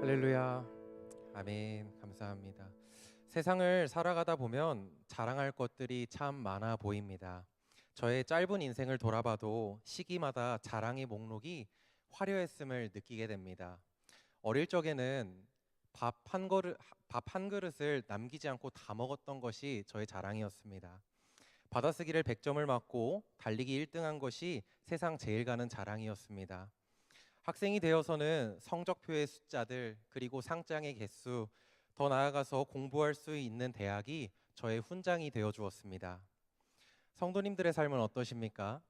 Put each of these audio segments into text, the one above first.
할렐루야. 아멘. 감사합니다. 세상을 살아가다 보면 자랑할 것들이 참 많아 보입니다. 저의 짧은 인생을 돌아봐도 시기마다 자랑의 목록이 화려했음을 느끼게 됩니다. 어릴 적에는 밥 한 그릇을 남기지 않고 다 먹었던 것이 저의 자랑이었습니다. 받아쓰기를 100점을 맞고 달리기 1등한 것이 세상 제일 가는 자랑이었습니다. 학생이 되어서는 성적표의 숫자들 그리고 상장의 개수, 더 나아가서 공부할 수 있는 대학이 저의 훈장이 되어 주었습니다. 성도님들의 삶은 어떠십니까?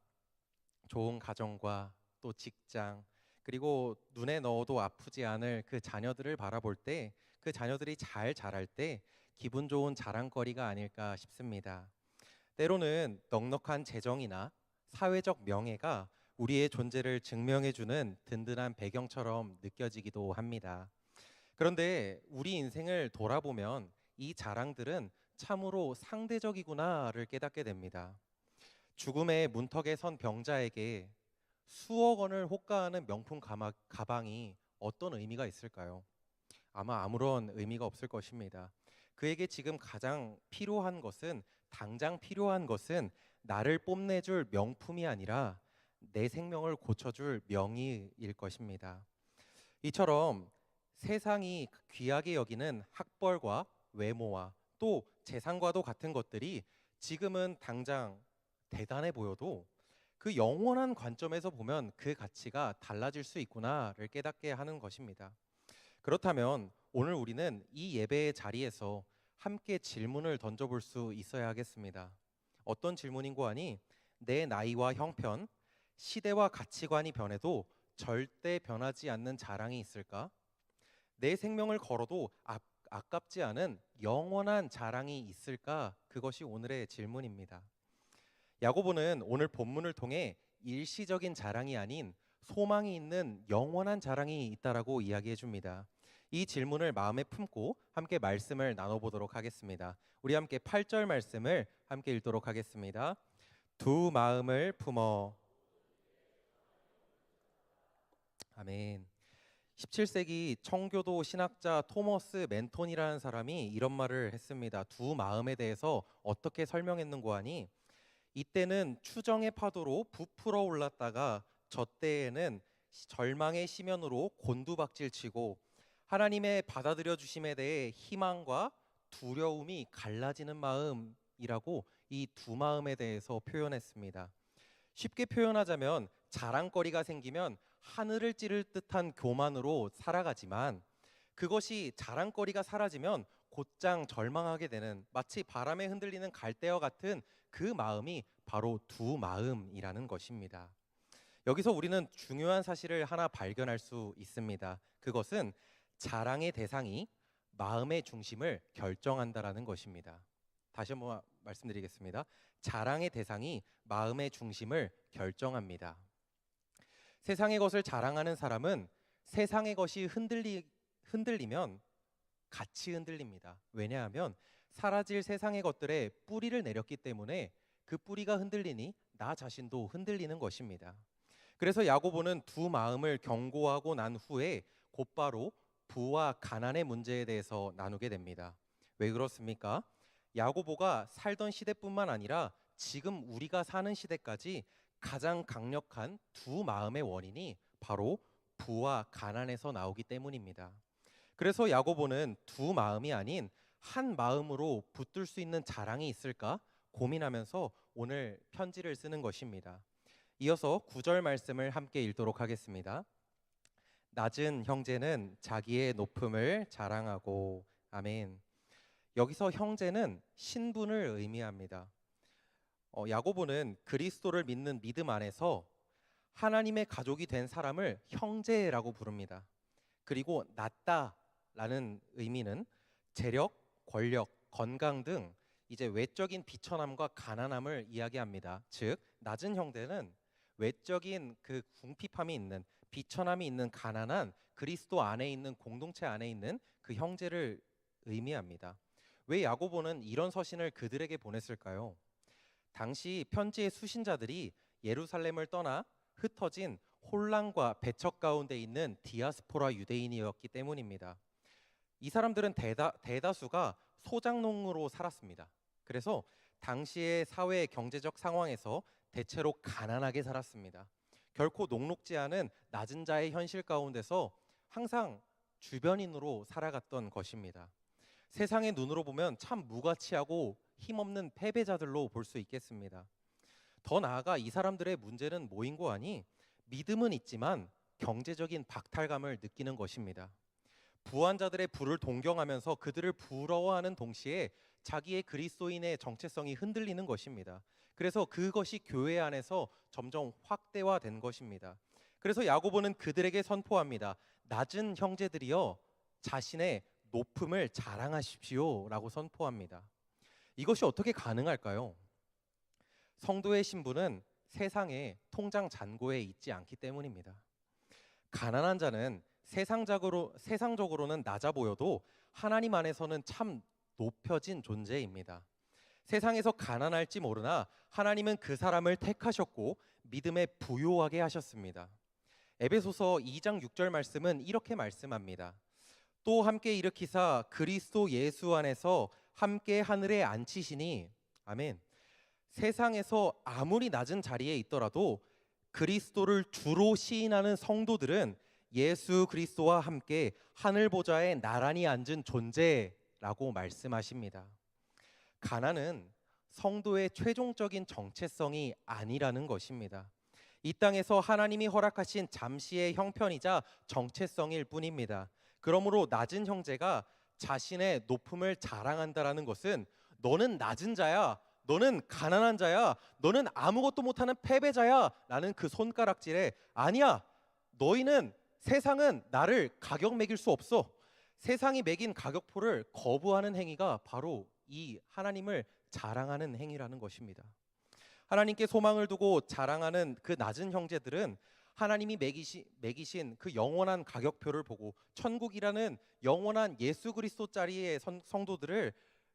좋은 가정과 또 직장, 그리고 눈에 넣어도 아프지 않을 그 자녀들을 바라볼 때, 그 자녀들이 잘 자랄 때 기분 좋은 자랑거리가 아닐까 싶습니다. 때로는 넉넉한 재정이나 사회적 명예가 우리의 존재를 증명해주는 든든한 배경처럼 느껴지기도 합니다. 그런데 우리 인생을 돌아보면 이 자랑들은 참으로 상대적이구나를 깨닫게 됩니다. 죽음의 문턱에 선 병자에게 수억 원을 호가하는 명품 가방이 어떤 의미가 있을까요? 아마 아무런 의미가 없을 것입니다. 그에게 지금 가장 필요한 것은, 당장 필요한 것은 나를 뽐내줄 명품이 아니라 내 생명을 고쳐줄 명의일 것입니다. 이처럼 세상이 귀하게 여기는 학벌과 외모와 또 재산과도 같은 것들이 지금은 당장 대단해 보여도 그 영원한 관점에서 보면 그 가치가 달라질 수 있구나를 깨닫게 하는 것입니다. 그렇다면 오늘 우리는 이 예배의 자리에서 함께 질문을 던져볼 수 있어야 하겠습니다. 어떤 질문인고 하니, 내 나이와 형편, 시대와 가치관이 변해도 절대 변하지 않는 자랑이 있을까? 내 생명을 걸어도 아깝지 않은 영원한 자랑이 있을까? 그것이 오늘의 질문입니다. 야고보는 오늘 본문을 통해 일시적인 자랑이 아닌 소망이 있는 영원한 자랑이 있다라고 이야기해 줍니다. 이 질문을 마음에 품고 함께 말씀을 나눠보도록 하겠습니다. 우리 함께 8절 말씀을 함께 읽도록 하겠습니다. 두 마음을 품어. 아멘. 17세기 청교도 신학자 토머스 맨톤이라는 사람이 이런 말을 했습니다. 두 마음에 대해서 어떻게 설명했는고 하니, 이때는 추정의 파도로 부풀어 올랐다가 저 때에는 절망의 심연으로 곤두박질치고 하나님의 받아들여 주심에 대해 희망과 두려움이 갈라지는 마음이라고 이 두 마음에 대해서 표현했습니다. 쉽게 표현하자면 자랑거리가 생기면 하늘을 찌를 듯한 교만으로 살아가지만, 그것이 자랑거리가 사라지면 곧장 절망하게 되는, 마치 바람에 흔들리는 갈대와 같은 그 마음이 바로 두 마음이라는 것입니다. 여기서 우리는 중요한 사실을 하나 발견할 수 있습니다. 그것은 자랑의 대상이 마음의 중심을 결정한다라는 것입니다. 다시 한번 말씀드리겠습니다. 자랑의 대상이 마음의 중심을 결정합니다. 세상의 것을 자랑하는 사람은 세상의 것이 흔들리면 같이 흔들립니다. 왜냐하면 사라질 세상의 것들에 뿌리를 내렸기 때문에 그 뿌리가 흔들리니 나 자신도 흔들리는 것입니다. 그래서 야고보는 두 마음을 경고하고 난 후에 곧바로 부와 가난의 문제에 대해서 나누게 됩니다. 왜 그렇습니까? 야고보가 살던 시대뿐만 아니라 지금 우리가 사는 시대까지 가장 강력한 두 마음의 원인이 바로 부와 가난에서 나오기 때문입니다. 그래서 야고보는 두 마음이 아닌 한 마음으로 붙들 수 있는 자랑이 있을까 고민하면서 오늘 편지를 쓰는 것입니다. 이어서 9절 말씀을 함께 읽도록 하겠습니다. 낮은 형제는 자기의 높음을 자랑하고. 아멘. 여기서 형제는 신분을 의미합니다. 야고보는 그리스도를 믿는 믿음 안에서 하나님의 가족이 된 사람을 형제라고 부릅니다. 그리고 낮다라는 의미는 재력, 권력, 건강 등 이제 외적인 비천함과 가난함을 이야기합니다. 즉 낮은 형제는 외적인 그 궁핍함이 있는, 비천함이 있는 가난한 그리스도 안에 있는 공동체 안에 있는 그 형제를 의미합니다. 왜 야고보는 이런 서신을 그들에게 보냈을까요? 당시 편지의 수신자들이 예루살렘을 떠나 흩어진 혼란과 배척 가운데 있는 디아스포라 유대인이었기 때문입니다. 이 사람들은 대다수가 소작농으로 살았습니다. 그래서 당시의 사회 경제적 상황에서 대체로 가난하게 살았습니다. 결코 녹록지 않은 낮은 자의 현실 가운데서 항상 주변인으로 살아갔던 것입니다. 세상의 눈으로 보면 참 무가치하고 힘없는 패배자들로 볼 수 있겠습니다. 더 나아가 이 사람들의 문제는 뭐인고 하니 믿음은 있지만 경제적인 박탈감을 느끼는 것입니다. 부한 자들의 부를 동경하면서 그들을 부러워하는 동시에 자기의 그리스도인의 정체성이 흔들리는 것입니다. 그래서 그것이 교회 안에서 점점 확대화된 것입니다. 그래서 야고보는 그들에게 선포합니다. 낮은 형제들이여 자신의 높음을 자랑하십시오라고 선포합니다. 이것이 어떻게 가능할까요? 성도의 신분은 세상의 통장 잔고에 있지 않기 때문입니다. 가난한 자는 세상적으로는 낮아 보여도 하나님 안에서는 참 높여진 존재입니다. 세상에서 가난할지 모르나 하나님은 그 사람을 택하셨고 믿음에 부요하게 하셨습니다. 에베소서 2장 6절 말씀은 이렇게 말씀합니다. 또 함께 일으키사 그리스도 예수 안에서 함께 하늘에 앉히시니 아멘. 세상에서 아무리 낮은 자리에 있더라도 그리스도를 주로 시인하는 성도들은 예수 그리스도와 함께 하늘 보좌에 나란히 앉은 존재라고 말씀하십니다. 가난은 성도의 최종적인 정체성이 아니라는 것입니다. 이 땅에서 하나님이 허락하신 잠시의 형편이자 정체성일 뿐입니다. 그러므로 낮은 형제가 자신의 높음을 자랑한다라는 것은 너는 낮은 자야, 너는 가난한 자야, 너는 아무것도 못하는 패배자야 라는 그 손가락질에 아니야, 너희는 세상은 나를 가격 매길 수 없어. 세상이 매긴 가격표를 거부하는 행위가 바로 이 하나님을 자랑하는 행위라는 것입니다. 하나님께 소망을 두고 자랑하는 그 낮은 형제들은 하나님이 매기신 그 영원한 가격표를 보고 천국이라는 영원한 예수 그리스도 자리의 성도들을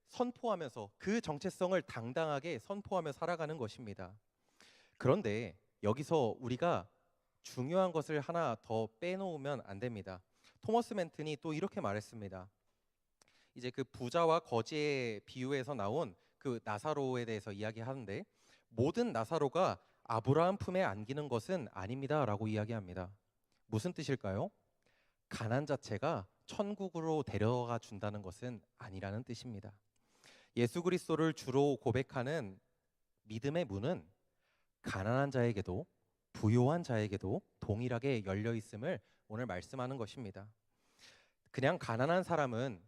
선포하면서 그 정체성을 당당하게 선포하며 살아가는 것입니다. 그런데 여기서 우리가 중요한 것을 하나 더 빼놓으면 안 됩니다. 토머스 맨튼이 또 이렇게 말했습니다. 이제 그 부자와 거지의 비유에서 나온 그 나사로에 대해서 이야기하는데 모든 나사로가 아브라함 품에 안기는 것은 아닙니다라고 이야기합니다. 무슨 뜻일까요? 가난 자체가 천국으로 데려가 준다는 것은 아니라는 뜻입니다. 예수 그리스도를 주로 고백하는 믿음의 문은 가난한 자에게도 부요한 자에게도 동일하게 열려 있음을 오늘 말씀하는 것입니다. 그냥 가난한 사람은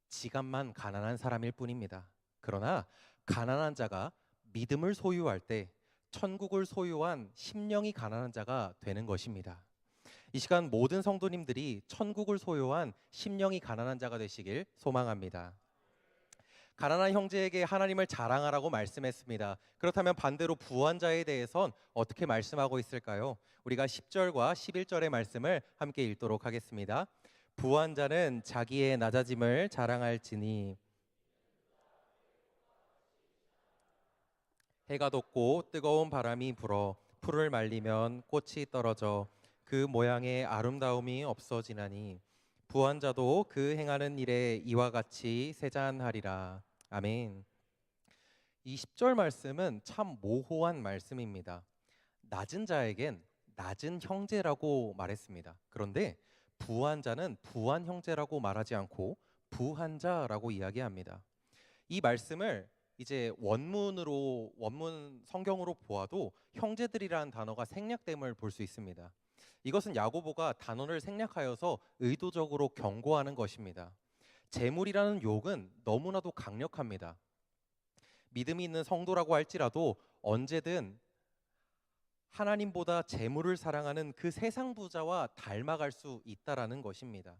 지갑만 가난한 사람일 뿐입니다. 그러나 가난한 자가 믿음을 소유할 때 천국을 소유한 심령이 가난한 자가 되는 것입니다. 이 시간 모든 성도님들이 천국을 소유한 심령이 가난한 자가 되시길 소망합니다. 가난한 형제에게 하나님을 자랑하라고 말씀했습니다. 그렇다면 반대로 부한 자에 대해선 어떻게 말씀하고 있을까요? 우리가 10절과 11절의 말씀을 함께 읽도록 하겠습니다. 부한 자는 자기의 낮아짐을 자랑할지니 해가 돋고 뜨거운 바람이 불어 풀을 말리면 꽃이 떨어져 그 모양의 아름다움이 없어지나니 부한 자도 그 행하는 일에 이와 같이 세잔하리라. 아멘. 이 10절 말씀은 참 모호한 말씀입니다. 낮은 자에겐 낮은 형제라고 말했습니다. 그런데 부한 자는 부한 형제라고 말하지 않고 부한 자라고 이야기합니다. 이 말씀을 이제 원문 성경으로 보아도 형제들이라는 단어가 생략됨을 볼 수 있습니다. 이것은 야고보가 단어를 생략하여서 의도적으로 경고하는 것입니다. 재물이라는 욕은 너무나도 강력합니다. 믿음이 있는 성도라고 할지라도 언제든 하나님보다 재물을 사랑하는 그 세상 부자와 닮아갈 수 있다라는 것입니다.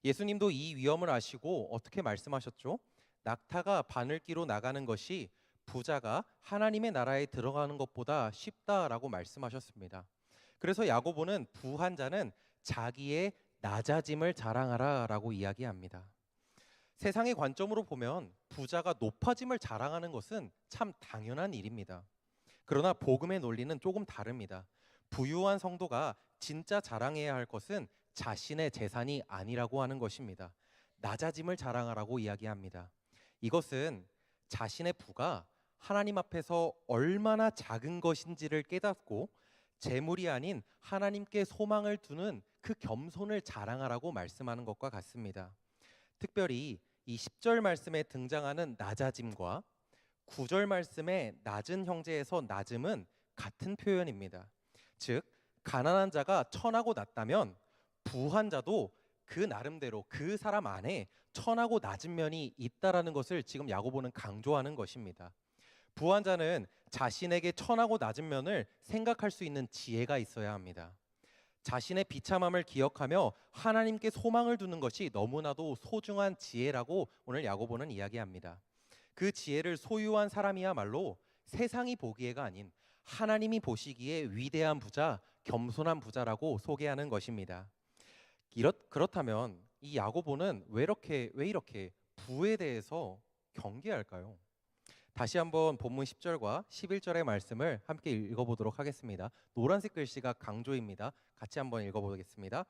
예수님도 이 위험을 아시고 어떻게 말씀하셨죠? 낙타가 바늘기로 나가는 것이 부자가 하나님의 나라에 들어가는 것보다 쉽다라고 말씀하셨습니다. 그래서 야고보는 부한 자는 자기의 낮아짐을 자랑하라라고 이야기합니다. 세상의 관점으로 보면 부자가 높아짐을 자랑하는 것은 참 당연한 일입니다. 그러나 복음의 논리는 조금 다릅니다. 부유한 성도가 진짜 자랑해야 할 것은 자신의 재산이 아니라고 하는 것입니다. 낮아짐을 자랑하라고 이야기합니다. 이것은 자신의 부가 하나님 앞에서 얼마나 작은 것인지를 깨닫고 재물이 아닌 하나님께 소망을 두는 그 겸손을 자랑하라고 말씀하는 것과 같습니다. 특별히 이 10절 말씀에 등장하는 낮아짐과 9절 말씀의 낮은 형제에서 낮음은 같은 표현입니다. 즉 가난한 자가 천하고 낮다면 부한 자도 그 나름대로 그 사람 안에 천하고 낮은 면이 있다라는 것을 지금 야고보는 강조하는 것입니다. 부한 자는 자신에게 천하고 낮은 면을 생각할 수 있는 지혜가 있어야 합니다. 자신의 비참함을 기억하며 하나님께 소망을 두는 것이 너무나도 소중한 지혜라고 오늘 야고보는 이야기합니다. 그 지혜를 소유한 사람이야말로 세상이 보기에가 아닌 하나님이 보시기에 위대한 부자, 겸손한 부자라고 소개하는 것입니다. 그렇다면 이 야고보는 왜 이렇게 부에 대해서 경계할까요? 다시 한번 본문 10절과 11절의 말씀을 함께 읽어보도록 하겠습니다. 노란색 글씨가 강조입니다. 같이 한번 읽어보겠습니다.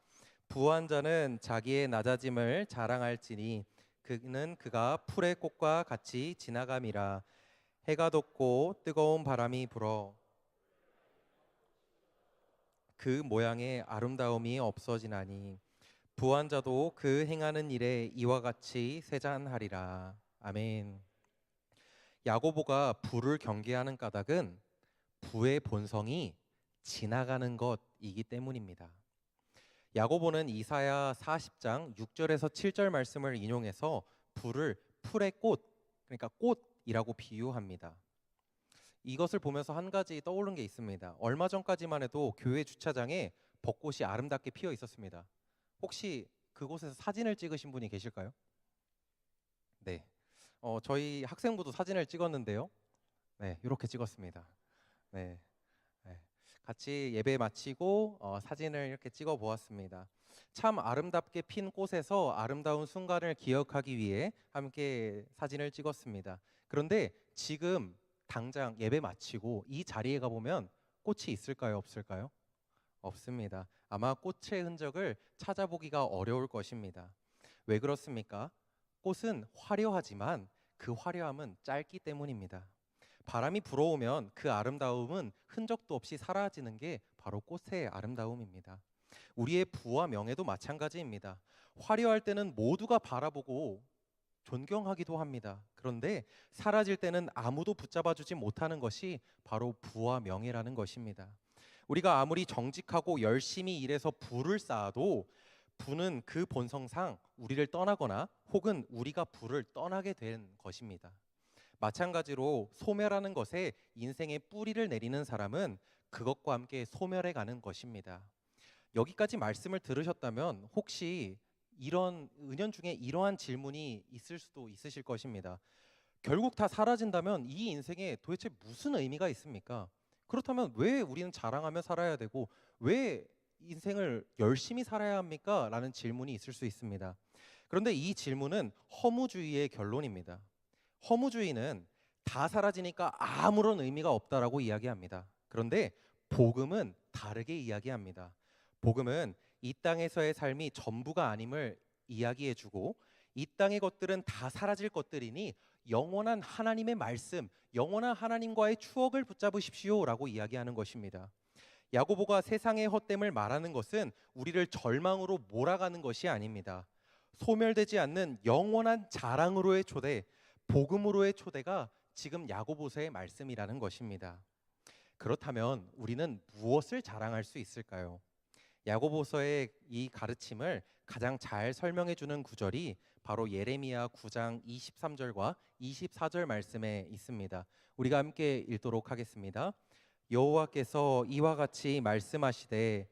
부한 자는 자기의 낮아짐을 자랑할지니 그는 그가 풀의 꽃과 같이 지나감이라. 해가 돋고 뜨거운 바람이 불어 그 모양의 아름다움이 없어지나니 부한 자도 그 행하는 일에 이와 같이 쇠잔하리라. 아멘. 야고보가 부를 경계하는 까닭은 부의 본성이 지나가는 것이기 때문입니다. 야고보는 이사야 40장 6절에서 7절 말씀을 인용해서 부를 풀의 꽃, 그러니까 꽃이라고 비유합니다. 이것을 보면서 한 가지 떠오른 게 있습니다. 얼마 전까지만 해도 교회 주차장에 벚꽃이 아름답게 피어 있었습니다. 혹시 그곳에서 사진을 찍으신 분이 계실까요? 네. 저희 학생부도 사진을 찍었는데요. 네, 이렇게 찍었습니다. 네, 네. 같이 예배 마치고 사진을 이렇게 찍어 보았습니다. 참 아름답게 핀 꽃에서 아름다운 순간을 기억하기 위해 함께 사진을 찍었습니다. 그런데 지금 당장 예배 마치고 이 자리에 가보면 꽃이 있을까요? 없을까요? 없습니다. 아마 꽃의 흔적을 찾아보기가 어려울 것입니다. 왜 그렇습니까? 꽃은 화려하지만 그 화려함은 짧기 때문입니다. 바람이 불어오면 그 아름다움은 흔적도 없이 사라지는 게 바로 꽃의 아름다움입니다. 우리의 부와 명예도 마찬가지입니다. 화려할 때는 모두가 바라보고 존경하기도 합니다. 그런데 사라질 때는 아무도 붙잡아주지 못하는 것이 바로 부와 명예라는 것입니다. 우리가 아무리 정직하고 열심히 일해서 부를 쌓아도 부는 그 본성상 우리를 떠나거나 혹은 우리가 부를 떠나게 된 것입니다. 마찬가지로 소멸하는 것에 인생의 뿌리를 내리는 사람은 그것과 함께 소멸해 가는 것입니다. 여기까지 말씀을 들으셨다면 혹시 이런 은연중에 이러한 질문이 있을 수도 있으실 것입니다. 결국 다 사라진다면 이 인생에 도대체 무슨 의미가 있습니까? 그렇다면 왜 우리는 자랑하며 살아야 되고 왜 인생을 열심히 살아야 합니까? 라는 질문이 있을 수 있습니다. 그런데 이 질문은 허무주의의 결론입니다. 허무주의는 다 사라지니까 아무런 의미가 없다라고 이야기합니다. 그런데 복음은 다르게 이야기합니다. 복음은 이 땅에서의 삶이 전부가 아님을 이야기해주고 이 땅의 것들은 다 사라질 것들이니 영원한 하나님의 말씀, 영원한 하나님과의 추억을 붙잡으십시오라고 이야기하는 것입니다. 야고보가 세상의 헛됨을 말하는 것은 우리를 절망으로 몰아가는 것이 아닙니다. 소멸되지 않는 영원한 자랑으로의 초대, 복음으로의 초대가 지금 야고보서의 말씀이라는 것입니다. 그렇다면 우리는 무엇을 자랑할 수 있을까요? 야고보서의 이 가르침을 가장 잘 설명해 주는 구절이 바로 예레미야 9장 23절과 24절 말씀에 있습니다. 우리가 함께 읽도록 하겠습니다. 여호와께서 이와 같이 말씀하시되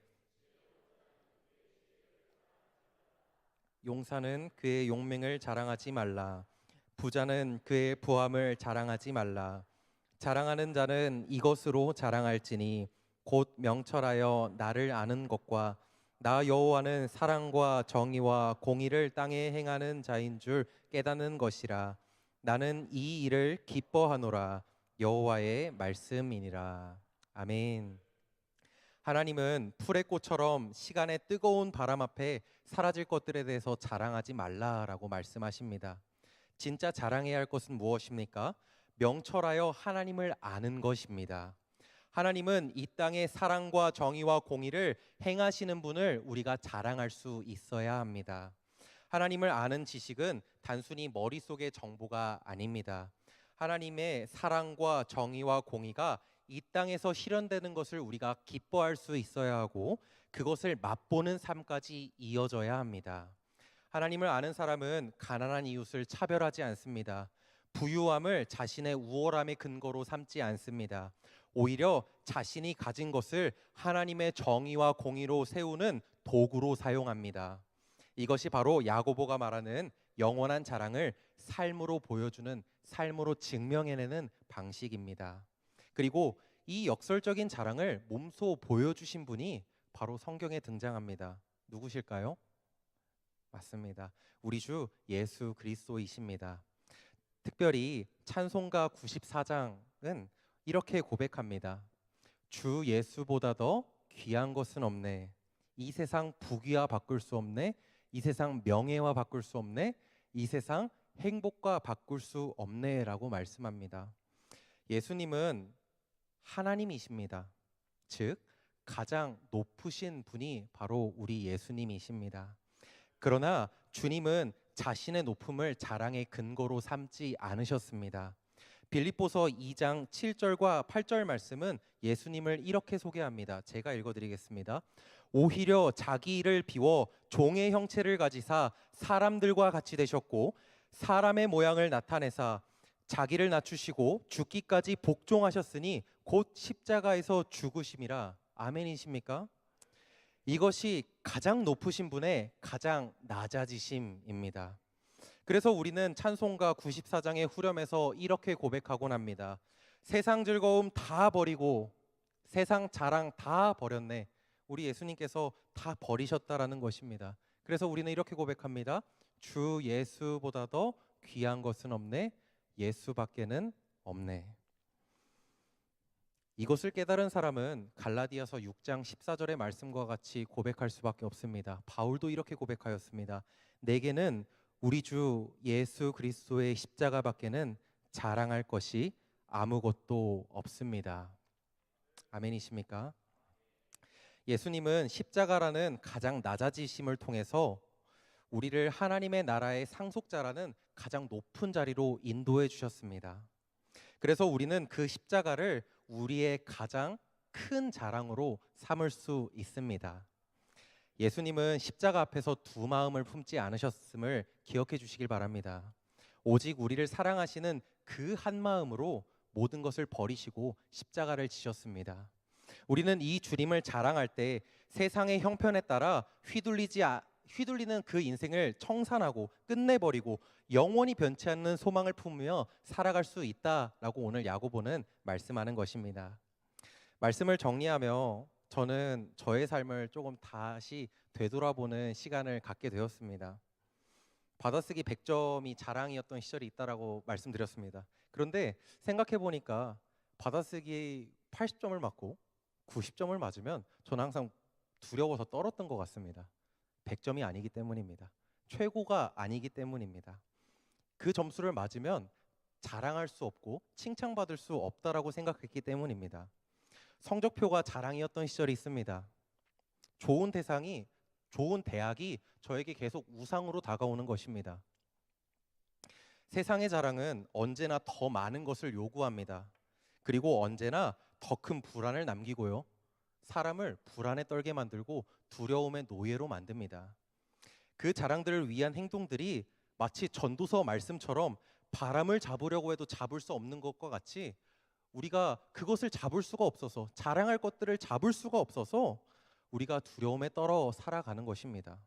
용사는 그의 용맹을 자랑하지 말라. 부자는 그의 부함을 자랑하지 말라. 자랑하는 자는 이것으로 자랑할지니 곧 명철하여 나를 아는 것과 나 여호와는 사랑과 정의와 공의를 땅에 행하는 자인 줄 깨닫는 것이라. 나는 이 일을 기뻐하노라. 여호와의 말씀이니라. 아멘. 하나님은 풀의 꽃처럼 시간의 뜨거운 바람 앞에 사라질 것들에 대해서 자랑하지 말라라고 말씀하십니다. 진짜 자랑해야 할 것은 무엇입니까? 명철하여 하나님을 아는 것입니다. 하나님은 이 땅의 사랑과 정의와 공의를 행하시는 분을 우리가 자랑할 수 있어야 합니다. 하나님을 아는 지식은 단순히 머릿속의 정보가 아닙니다. 하나님의 사랑과 정의와 공의가 이 땅에서 실현되는 것을 우리가 기뻐할 수 있어야 하고 그것을 맛보는 삶까지 이어져야 합니다. 하나님을 아는 사람은 가난한 이웃을 차별하지 않습니다. 부유함을 자신의 우월함의 근거로 삼지 않습니다. 오히려 자신이 가진 것을 하나님의 정의와 공의로 세우는 도구로 사용합니다. 이것이 바로 야고보가 말하는 영원한 자랑을 삶으로 보여주는, 삶으로 증명해내는 방식입니다. 그리고 이 역설적인 자랑을 몸소 보여주신 분이 바로 성경에 등장합니다. 누구실까요? 맞습니다. 우리 주 예수 그리스도이십니다. 특별히 찬송가 94장은 이렇게 고백합니다. 주 예수보다 더 귀한 것은 없네. 이 세상 부귀와 바꿀 수 없네. 이 세상 명예와 바꿀 수 없네. 이 세상 행복과 바꿀 수 없네 라고 말씀합니다. 예수님은 하나님이십니다. 즉 가장 높으신 분이 바로 우리 예수님이십니다. 그러나 주님은 자신의 높음을 자랑의 근거로 삼지 않으셨습니다. 빌립보서 2장 7절과 8절 말씀은 예수님을 이렇게 소개합니다. 제가 읽어드리겠습니다. 오히려 자기 일을 비워 종의 형체를 가지사 사람들과 같이 되셨고 사람의 모양을 나타내사 자기를 낮추시고 죽기까지 복종하셨으니 곧 십자가에서 죽으심이라. 아멘이십니까? 이것이 가장 높으신 분의 가장 낮아지심입니다. 그래서 우리는 찬송가 94장의 후렴에서 이렇게 고백하곤 합니다. 세상 즐거움 다 버리고 세상 자랑 다 버렸네. 우리 예수님께서 다 버리셨다라는 것입니다. 그래서 우리는 이렇게 고백합니다. 주 예수보다 더 귀한 것은 없네. 예수밖에는 없네. 이것을 깨달은 사람은 갈라디아서 6장 14절의 말씀과 같이 고백할 수밖에 없습니다. 바울도 이렇게 고백하였습니다. 내게는 우리 주 예수 그리스도의 십자가밖에는 자랑할 것이 아무것도 없습니다. 아멘이십니까? 예수님은 십자가라는 가장 낮아지심을 통해서 우리를 하나님의 나라의 상속자라는 가장 높은 자리로 인도해 주셨습니다. 그래서 우리는 그 십자가를 우리의 가장 큰 자랑으로 삼을 수 있습니다. 예수님은 십자가 앞에서 두 마음을 품지 않으셨음을 기억해 주시길 바랍니다. 오직 우리를 사랑하시는 그 한 마음으로 모든 것을 버리시고 십자가를 지셨습니다. 우리는 이 주님을 자랑할 때 세상의 형편에 따라 휘둘리는 그 인생을 청산하고 끝내버리고 영원히 변치 않는 소망을 품으며 살아갈 수 있다라고 오늘 야고보는 말씀하는 것입니다. 말씀을 정리하며 저는 저의 삶을 조금 다시 되돌아보는 시간을 갖게 되었습니다. 받아쓰기 100점이 자랑이었던 시절이 있다라고 말씀드렸습니다. 그런데 생각해 보니까 받아쓰기 80점을 맞고 90점을 맞으면 저는 항상 두려워서 떨었던 것 같습니다. 100점이 아니기 때문입니다. 최고가 아니기 때문입니다. 그 점수를 맞으면 자랑할 수 없고 칭찬받을 수 없다라고 생각했기 때문입니다. 성적표가 자랑이었던 시절이 있습니다. 좋은 대학이 저에게 계속 우상으로 다가오는 것입니다. 세상의 자랑은 언제나 더 많은 것을 요구합니다. 그리고 언제나 더 큰 불안을 남기고요. 사람을 불안에 떨게 만들고 두려움의 노예로 만듭니다. 그 자랑들을 위한 행동들이 마치 전도서 말씀처럼 바람을 잡으려고 해도 잡을 수 없는 것과 같이 우리가 그것을 잡을 수가 없어서, 자랑할 것들을 잡을 수가 없어서 우리가 두려움에 떨어 살아가는 것입니다.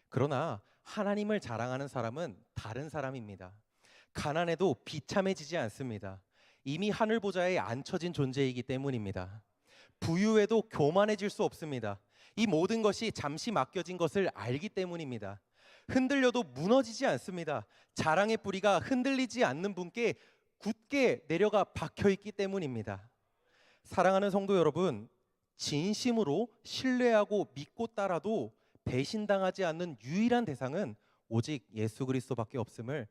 그러나 하나님을 자랑하는 사람은 다른 사람입니다. 가난해도 비참해지지 않습니다. 이미 하늘 보좌에 앉혀진 존재이기 때문입니다. 부유해도 교만해질 수 없습니다. 이 모든 것이 잠시 맡겨진 것을 알기 때문입니다. 흔들려도 무너지지 않습니다. 자랑의 뿌리가 흔들리지 않는 분께 굳게 내려가 박혀 있기 때문입니다. 사랑하는 성도 여러분, 진심으로 신뢰하고 믿고 따라도 배신당하지 않는 유일한 대상은 오직 예수 그리스도밖에 없음을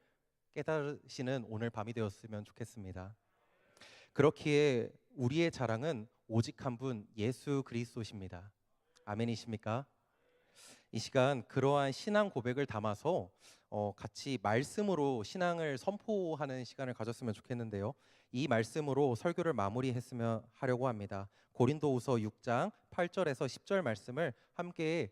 깨달으시는 오늘 밤이 되었으면 좋겠습니다. 그렇기에 우리의 자랑은 오직 한 분 예수 그리스도십니다. 아멘이십니까? 이 시간 그러한 신앙 고백을 담아서 같이 말씀으로 신앙을 선포하는 시간을 가졌으면 좋겠는데요. 이 말씀으로 설교를 마무리했으면 하려고 합니다. 고린도후서 6장 8절에서 10절 말씀을 함께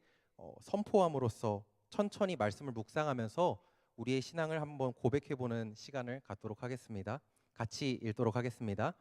선포함으로써 천천히 말씀을 묵상하면서 우리의 신앙을 한번 고백해보는 시간을 갖도록 하겠습니다. 같이 읽도록 하겠습니다.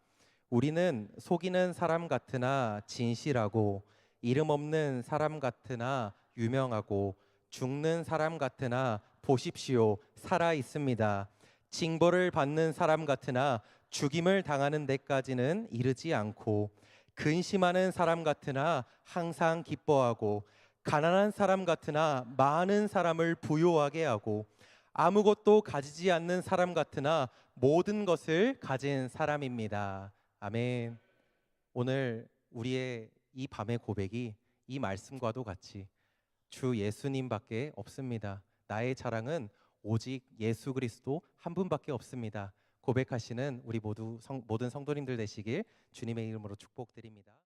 우리는 속이는 사람 같으나 진실하고 이름 없는 사람 같으나 유명하고 죽는 사람 같으나 보십시오 살아 있습니다. 징벌을 받는 사람 같으나 죽임을 당하는 데까지는 이르지 않고 근심하는 사람 같으나 항상 기뻐하고 가난한 사람 같으나 많은 사람을 부요하게 하고 아무것도 가지지 않는 사람 같으나 모든 것을 가진 사람입니다. 아멘. 오늘 우리의 이 밤의 고백이 이 말씀과도 같이 주 예수님밖에 없습니다. 나의 자랑은 오직 예수 그리스도 한 분밖에 없습니다. 고백하시는 우리 모든 성도님들 되시길 주님의 이름으로 축복드립니다.